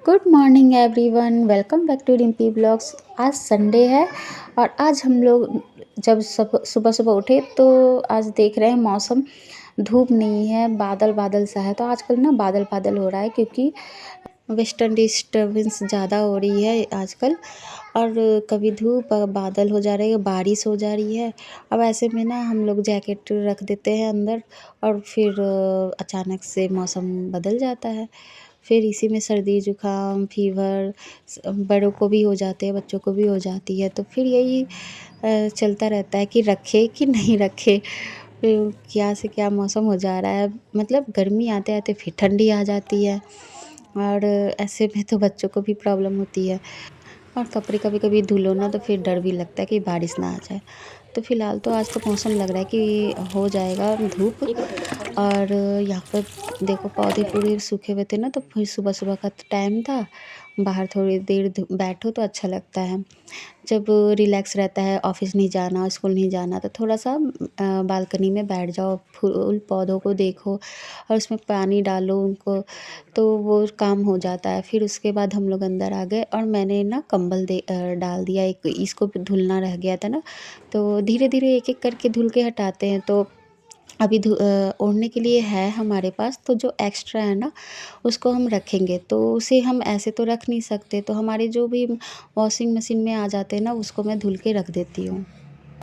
Good morning everyone, welcome back to Dimpy blogs. आज Sunday है और आज हम लोग जब सुबह सुबह उठे तो आज देख रहे हैं मौसम धूप नहीं है, बादल बादल सा है। तो आजकल ना बादल बादल हो रहा है क्योंकि वेस्टर्न डिस्टर्बेंस ज़्यादा हो रही है आजकल। और कभी धूप बादल हो जा रही है, बारिश हो जा रही है। अब ऐसे में ना हम लोग जैकेट रख देते हैं अंदर और फिर अचानक से मौसम बदल जाता है। फिर इसी में सर्दी जुकाम फीवर बड़ों को भी हो जाते हैं, बच्चों को भी हो जाती है। तो फिर यही चलता रहता है कि रखे कि नहीं रखे। फिर क्या से क्या मौसम हो जा रहा है, मतलब गर्मी आते आते फिर ठंडी आ जाती है। और ऐसे में तो बच्चों को भी प्रॉब्लम होती है। और कपड़े कभी कभी धुलो ना तो फिर डर भी लगता है कि बारिश ना आ जाए। तो फिलहाल तो आज तो मौसम लग रहा है कि हो जाएगा धूप। और यहाँ पर देखो पौधे पूरे सूखे हुए थे ना, तो फिर सुबह सुबह का टाइम था, बाहर थोड़ी देर बैठो तो अच्छा लगता है। जब रिलैक्स रहता है, ऑफिस नहीं जाना स्कूल नहीं जाना, तो थोड़ा सा बालकनी में बैठ जाओ, फूल पौधों को देखो और उसमें पानी डालो उनको, तो वो काम हो जाता है। फिर उसके बाद हम लोग अंदर आ गए और मैंने ना कंबल डाल दिया, एक इसको भी धुलना रह गया था ना। तो धीरे धीरे एक एक करके धुल के हटाते हैं। तो अभी ओढ़ने के लिए है हमारे पास, तो जो एक्स्ट्रा है ना उसको हम रखेंगे। तो उसे हम ऐसे तो रख नहीं सकते, तो हमारे जो भी वॉशिंग मशीन में आ जाते हैं ना उसको मैं धुल के रख देती हूँ।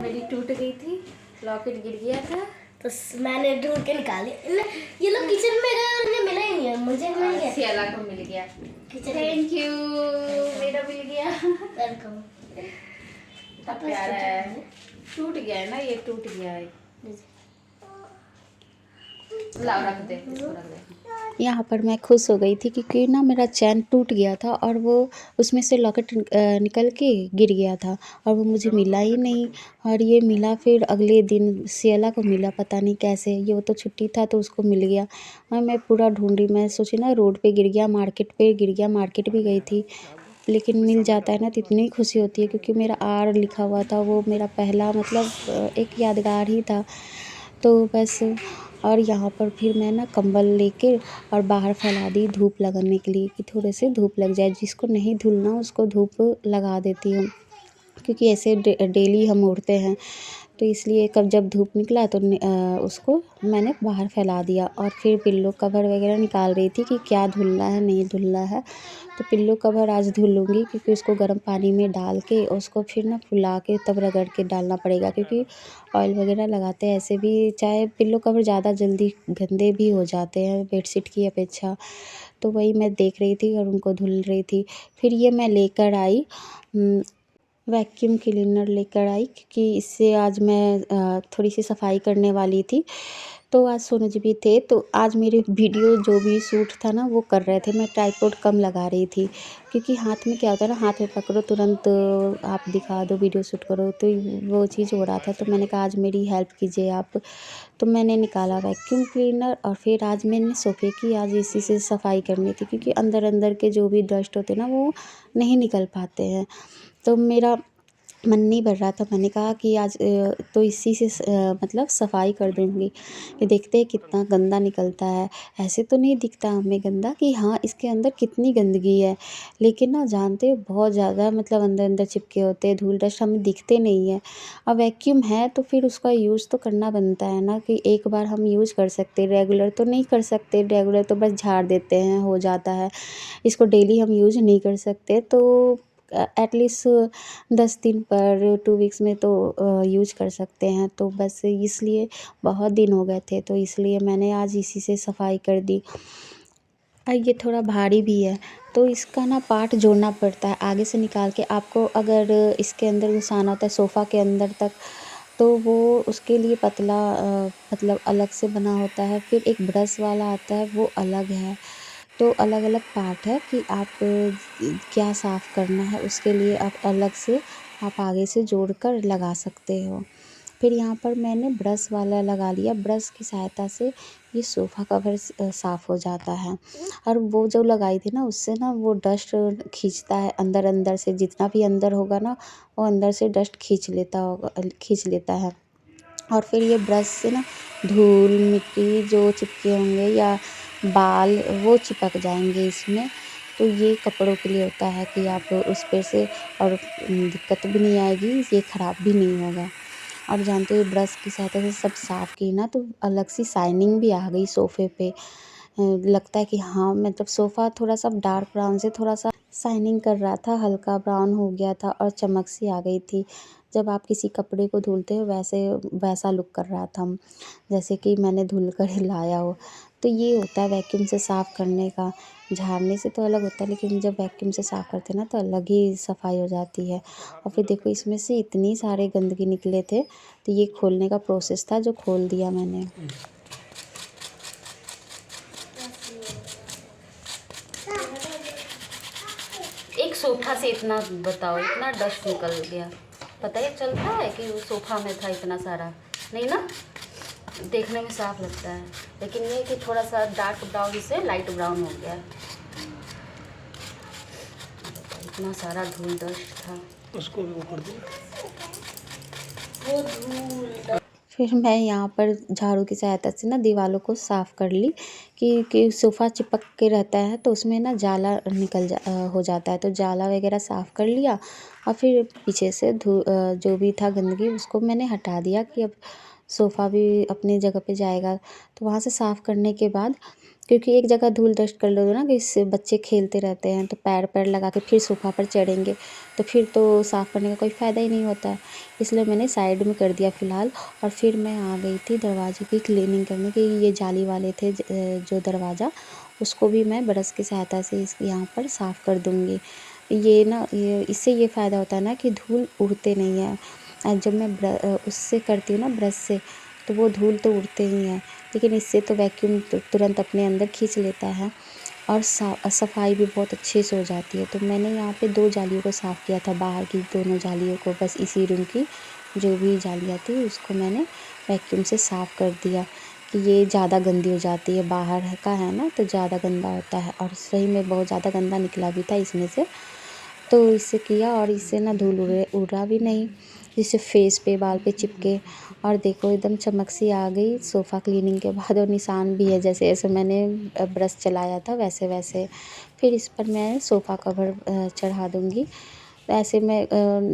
मेरी टूट गई थी, लॉकेट गिर गया था तो मैंने ढूंढ के निकाल दिया। ये लोग किचन में गए, उन्हें मिला ही नहीं है, मुझे मिल गया। सियाला को मिल गया, थैंक यू, मेरा मिल गया। वेलकम। प्यारा है, टूट गया है ना, ये टूट गया है। लाओ रख दे, इसको रख दे। यहाँ पर मैं खुश हो गई थी क्योंकि ना मेरा चैन टूट गया था और वो उसमें से लॉकेट निकल के गिर गया था और वो मुझे मिला ही नहीं। और ये मिला फिर अगले दिन सियाला को मिला, पता नहीं कैसे, ये वो तो छुट्टी था तो उसको मिल गया। और मैं पूरा ढूंढी, मैं सोची ना रोड पे गिर गया, मार्केट पे गिर गया, मार्केट भी गई थी, लेकिन मिल जाता है ना तो इतनी खुशी होती है क्योंकि मेरा आर लिखा हुआ था, वो मेरा पहला मतलब एक यादगार ही था। तो बस। और यहाँ पर फिर मैं ना कंबल लेके और बाहर फैला दी धूप लगाने के लिए कि थोड़े से धूप लग जाए, जिसको नहीं धुलना उसको धूप लगा देती हूँ क्योंकि ऐसे डेली हम उड़ते हैं। तो इसलिए कब जब धूप निकला तो उसको मैंने बाहर फैला दिया। और फिर पिल्लो कवर वगैरह निकाल रही थी कि क्या धुलना है नहीं धुलना है। तो पिल्लो कवर आज धुलूँगी क्योंकि उसको गर्म पानी में डाल के उसको फिर ना फुला के तब रगड़ के डालना पड़ेगा, क्योंकि ऑयल वगैरह लगाते हैं ऐसे भी चाहे पिल्लो कवर ज़्यादा जल्दी गंदे भी हो जाते हैं बेडशीट की अपेक्षा। तो वही मैं देख रही थी और उनको धुल रही थी। फिर ये मैं लेकर आई, वैक्यूम क्लीनर लेकर आई क्योंकि इससे आज मैं थोड़ी सी सफाई करने वाली थी। तो आज सोनू जी भी थे, तो आज मेरे वीडियो जो भी शूट था ना वो कर रहे थे, मैं ट्राइपॉड कम लगा रही थी क्योंकि हाथ में क्या होता है ना, हाथ में पकड़ो तुरंत आप दिखा दो वीडियो शूट करो, तो वो चीज़ हो रहा था। तो मैंने कहा आज मेरी हेल्प कीजिए आप। तो मैंने निकाला वैक्यूम क्लीनर और फिर आज मैंने सोफ़े की आज इसी से सफाई करनी थी क्योंकि अंदर अंदर के जो भी डस्ट होते ना वो नहीं निकल पाते हैं। तो मेरा मन नहीं भर रहा था, मैंने कहा कि आज तो इसी से मतलब सफाई कर दूँगी। ये देखते हैं कितना गंदा निकलता है। ऐसे तो नहीं दिखता हमें गंदा कि हाँ इसके अंदर कितनी गंदगी है, लेकिन ना जानते हो बहुत ज़्यादा मतलब अंदर अंदर चिपके होते हैं, धूल डस्ट हमें दिखते नहीं है। अब वैक्यूम है तो फिर उसका यूज़ तो करना बनता है ना, कि एक बार हम यूज़ कर सकते, रेगुलर तो नहीं कर सकते, रेगुलर तो बस झाड़ देते हैं हो जाता है, इसको डेली हम यूज़ नहीं कर सकते। तो एटलीस्ट 10 दिन पर 2 वीक्स में तो यूज़ कर सकते हैं। तो बस इसलिए बहुत दिन हो गए थे तो इसलिए मैंने आज इसी से सफाई कर दी। ये थोड़ा भारी भी है तो इसका ना पार्ट जोड़ना पड़ता है आगे से निकाल के, आपको अगर इसके अंदर घुसाना होता है सोफ़ा के अंदर तक, तो वो उसके लिए पतला मतलब अलग से बना होता है। फिर एक ब्रश वाला आता है वो अलग है। तो अलग अलग पार्ट है कि आप क्या साफ़ करना है उसके लिए आप अलग से आप आगे से जोड़ कर लगा सकते हो। फिर यहाँ पर मैंने ब्रश वाला लगा लिया, ब्रश की सहायता से ये सोफ़ा कवर साफ़ हो जाता है। और वो जो लगाई थी ना उससे ना वो डस्ट खींचता है अंदर अंदर से, जितना भी अंदर होगा ना वो अंदर से डस्ट खींच लेता है। और फिर ये ब्रश से ना धूल मिट्टी जो चिपके होंगे या बाल वो चिपक जाएंगे इसमें। तो ये कपड़ों के लिए होता है कि आप उस पे से और दिक्कत भी नहीं आएगी, ये ख़राब भी नहीं होगा। और जानते हो ब्रश की सहायता से सब साफ़ की ना तो अलग सी शाइनिंग भी आ गई सोफ़े पे। लगता है कि हाँ मतलब सोफ़ा थोड़ा सा डार्क ब्राउन से थोड़ा सा शाइनिंग कर रहा था, हल्का ब्राउन हो गया था और चमक सी आ गई थी। जब आप किसी कपड़े को धुलते हो वैसा लुक कर रहा था, जैसे कि मैंने धुल कर ही लाया हो। तो ये होता है वैक्यूम से साफ़ करने का। झाड़ने से तो अलग होता है, लेकिन जब वैक्यूम से साफ़ करते हैं ना तो अलग ही सफाई हो जाती है। और फिर देखो इसमें से इतनी सारे गंदगी निकले थे, तो ये खोलने का प्रोसेस था जो खोल दिया मैंने। एक सोफ़ा से इतना बताओ, इतना डस्ट निकल गया। पता ही चलता है कि वो सोफ़ा में था इतना सारा, नहीं ना। देखने में साफ लगता है, लेकिन ये कि थोड़ा सा डार्क ब्राउन से लाइट ब्राउन हो गया। इतना सारा धूल डस्ट था, उसको भी ऊपर दो। वो धूल फिर मैं यहाँ पर झाड़ू की सहायता से ना दीवारों को साफ़ कर ली कि सोफ़ा चिपक के रहता है तो उसमें ना जाला हो जाता है, तो जाला वगैरह साफ़ कर लिया। और फिर पीछे से जो भी था गंदगी उसको मैंने हटा दिया कि अब सोफ़ा भी अपनी जगह पे जाएगा। तो वहाँ से साफ़ करने के बाद, क्योंकि एक जगह धूल डस्ट कर लो ना कि इससे बच्चे खेलते रहते हैं तो पैर लगा के फिर सोफ़ा पर चढ़ेंगे, तो फिर तो साफ़ करने का कोई फ़ायदा ही नहीं होता है। इसलिए मैंने साइड में कर दिया फ़िलहाल। और फिर मैं आ गई थी दरवाजे की क्लीनिंग करने कि ये जाली वाले थे जो दरवाज़ा, उसको भी मैं ब्रश की सहायता से यहाँ पर साफ़ कर दूँगी। ये इससे ये फ़ायदा होता है ना कि धूल उड़ते नहीं हैं। जब मैं उससे करती हूँ ना ब्रश से, तो वो धूल तो उड़ते ही हैं, लेकिन इससे तो वैक्यूम तुरंत अपने अंदर खींच लेता है और सफाई भी बहुत अच्छे से हो जाती है। तो मैंने यहाँ पे 2 जालियों को साफ़ किया था, बाहर की दोनों जालियों को, बस इसी रूम की जो भी जालियाँ थी उसको मैंने वैक्यूम से साफ़ कर दिया कि ये ज़्यादा गंदी हो जाती है, बाहर का है ना तो ज़्यादा गंदा होता है। और सही में बहुत ज़्यादा गंदा निकला भी था इसमें से, तो इससे किया और इससे ना धूल उड़ा भी नहीं, जिससे फेस पे बाल पे चिपके। और देखो एकदम चमक सी आ गई सोफ़ा क्लीनिंग के बाद, और निशान भी है जैसे जैसे मैंने ब्रश चलाया था वैसे वैसे। फिर इस पर मैं सोफ़ा कवर चढ़ा दूँगी। ऐसे मैं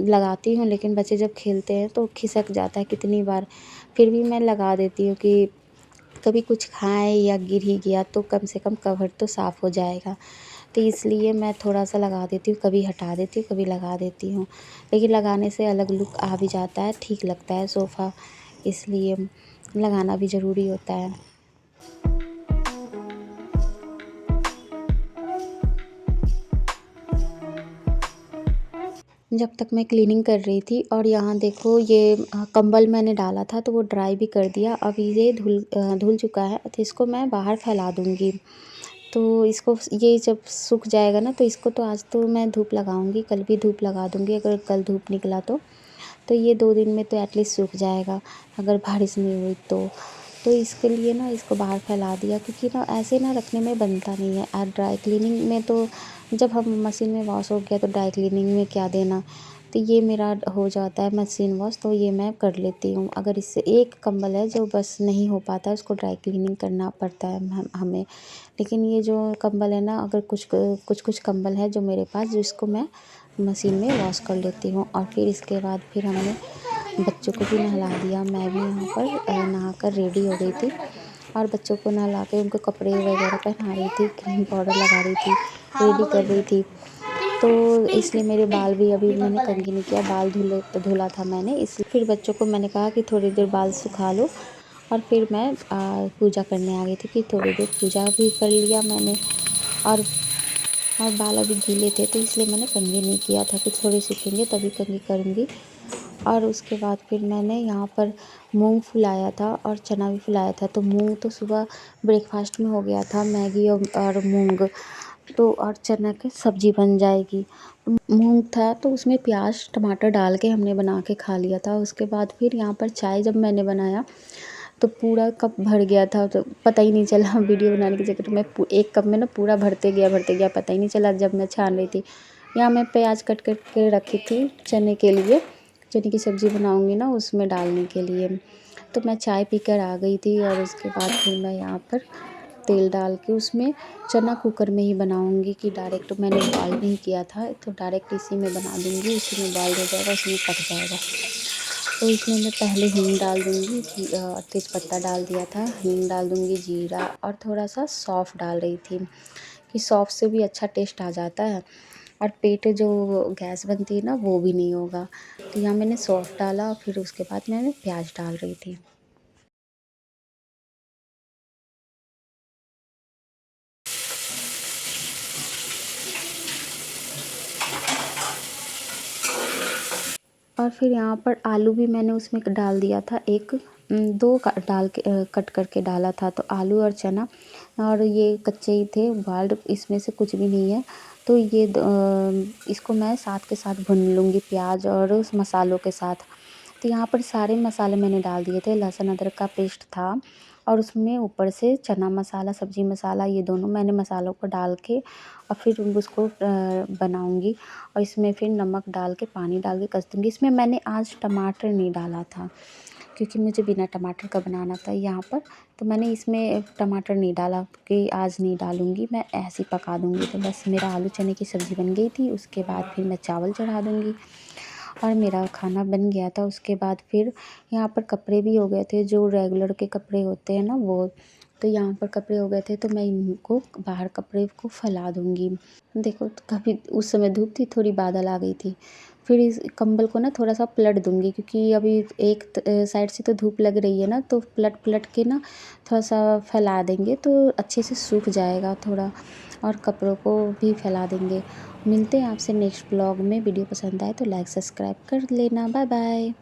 लगाती हूँ, लेकिन बच्चे जब खेलते हैं तो खिसक जाता है कितनी बार। फिर भी मैं लगा देती हूँ कि कभी कुछ खाएँ या गिर ही गया तो कम से कम कवर तो साफ़ हो जाएगा। तो इसलिए मैं थोड़ा-सा लगा देती हूँ, कभी हटा देती हूँ, कभी लगा देती हूँ। लेकिन लगाने से अलग लुक आ भी जाता है, ठीक लगता है सोफ़ा, इसलिए लगाना भी ज़रूरी होता है। जब तक मैं क्लीनिंग कर रही थी, और यहाँ देखो ये कंबल मैंने डाला था तो वो ड्राई भी कर दिया। अब ये धुल चुका है, तो इसको मैं बाहर फैला दूँगी। तो इसको ये जब सूख जाएगा ना तो इसको तो आज तो मैं धूप लगाऊंगी, कल भी धूप लगा दूंगी अगर कल धूप निकला तो ये 2 दिन में तो एटलीस्ट सूख जाएगा, अगर बारिश नहीं हुई तो। तो इसके लिए ना इसको बाहर फैला दिया, क्योंकि ना ऐसे ना रखने में बनता नहीं है। और ड्राई क्लीनिंग में तो जब हम मशीन में वॉश हो गया तो ड्राई क्लीनिंग में क्या देना, तो ये मेरा हो जाता है मशीन वॉश, तो ये मैं कर लेती हूँ। अगर इससे एक कंबल है जो बस नहीं हो पाता है, उसको ड्राई क्लीनिंग करना पड़ता है हमें। लेकिन ये जो कंबल है ना, अगर कुछ कंबल है जो मेरे पास, जिसको मैं मशीन में वॉश कर लेती हूँ। और फिर इसके बाद फिर हमने बच्चों को भी नहला दिया। मैं भी यहाँ पर नहाकर रेडी हो गई थी, और बच्चों को नहला के उनको कपड़े वगैरह पहना रही थी, क्रीम पाउडर लगा रही थी, रेडी कर रही थी। तो इसलिए मेरे बाल भी, अभी मैंने कंघी नहीं किया, बाल धुला था मैंने, इसलिए फिर बच्चों को मैंने कहा कि थोड़ी देर बाल सुखा लो। और फिर मैं पूजा करने आ गई थी कि थोड़ी देर पूजा भी कर लिया मैंने। और बाल अभी गीले थे तो इसलिए मैंने कंघी नहीं किया था कि थोड़े सूखेंगे तभी कंघी करूँगी। और उसके बाद फिर मैंने यहाँ पर मूंग फुलाया था और चना भी फुलाया था। तो मूंग तो सुबह ब्रेकफास्ट में हो गया था, मैगी और मूंग, तो और चना की सब्ज़ी बन जाएगी। मूंग था तो उसमें प्याज टमाटर डाल के हमने बना के खा लिया था। उसके बाद फिर यहाँ पर चाय जब मैंने बनाया तो पूरा कप भर गया था, तो पता ही नहीं चला वीडियो बनाने के चक्कर में एक कप में ना पूरा भरते गया, पता ही नहीं चला जब मैं छान रही थी। यहाँ मैं प्याज कट के रखी थी चने के लिए, चने की सब्ज़ी बनाऊँगी ना उसमें डालने के लिए। तो मैं चाय पीकर आ गई थी, और उसके बाद फिर मैं यहाँ पर तेल डाल के उसमें चना कुकर में ही बनाऊंगी कि डायरेक्ट मैंने बॉयल नहीं किया था, तो डायरेक्ट इसी में बना दूंगी, इसी में बॉयल हो जाएगा, इसी में पक जाएगा। तो इसमें मैं पहले हींग डाल दूंगी, तेज़पत्ता डाल दिया था, हींग डाल दूंगी, जीरा और थोड़ा सा सौंफ डाल रही थी कि सौंफ से भी अच्छा टेस्ट आ जाता है और पेट जो गैस बनती है ना वो भी नहीं होगा। तो यहाँ मैंने सौंफ डाला, फिर उसके बाद मैंने प्याज डाल रही थी। और फिर यहाँ पर आलू भी मैंने उसमें डाल दिया था, दो डाल के कट करके डाला था। तो आलू और चना और ये कच्चे ही थे, बॉइल्ड, इसमें से कुछ भी नहीं है। तो इसको मैं साथ के साथ भून लूँगी प्याज और उस मसालों के साथ। तो यहाँ पर सारे मसाले मैंने डाल दिए थे, लहसुन अदरक का पेस्ट था और उसमें ऊपर से चना मसाला, सब्ज़ी मसाला, ये दोनों मैंने मसालों को डाल के और फिर उसको बनाऊँगी। और इसमें फिर नमक डाल के, पानी डाल के कस दूँगी। इसमें मैंने आज टमाटर नहीं डाला था क्योंकि मुझे बिना टमाटर का बनाना था यहाँ पर, तो मैंने इसमें टमाटर नहीं डाला कि आज नहीं डालूँगी, मैं ऐसे ही पका दूँगी। तो बस मेरा आलू चने की सब्ज़ी बन गई थी, उसके बाद फिर मैं चावल चढ़ा दूँगी और मेरा खाना बन गया था। उसके बाद फिर यहाँ पर कपड़े भी हो गए थे, जो रेगुलर के कपड़े होते हैं ना वो। तो यहाँ पर कपड़े हो गए थे, तो मैं इनको बाहर कपड़े को फैला दूँगी। देखो तो काफ़ी उस समय धूप थी, थोड़ी बादल आ गई थी। फिर इस कंबल को ना थोड़ा सा पलट दूँगी क्योंकि अभी एक साइड से तो धूप लग रही है ना, तो पलट पलट के ना थोड़ा सा फैला देंगे तो अच्छे से सूख जाएगा थोड़ा, और कपड़ों को भी फैला देंगे। मिलते हैं आपसे नेक्स्ट ब्लॉग में। वीडियो पसंद आए तो लाइक सब्सक्राइब कर लेना। Bye bye.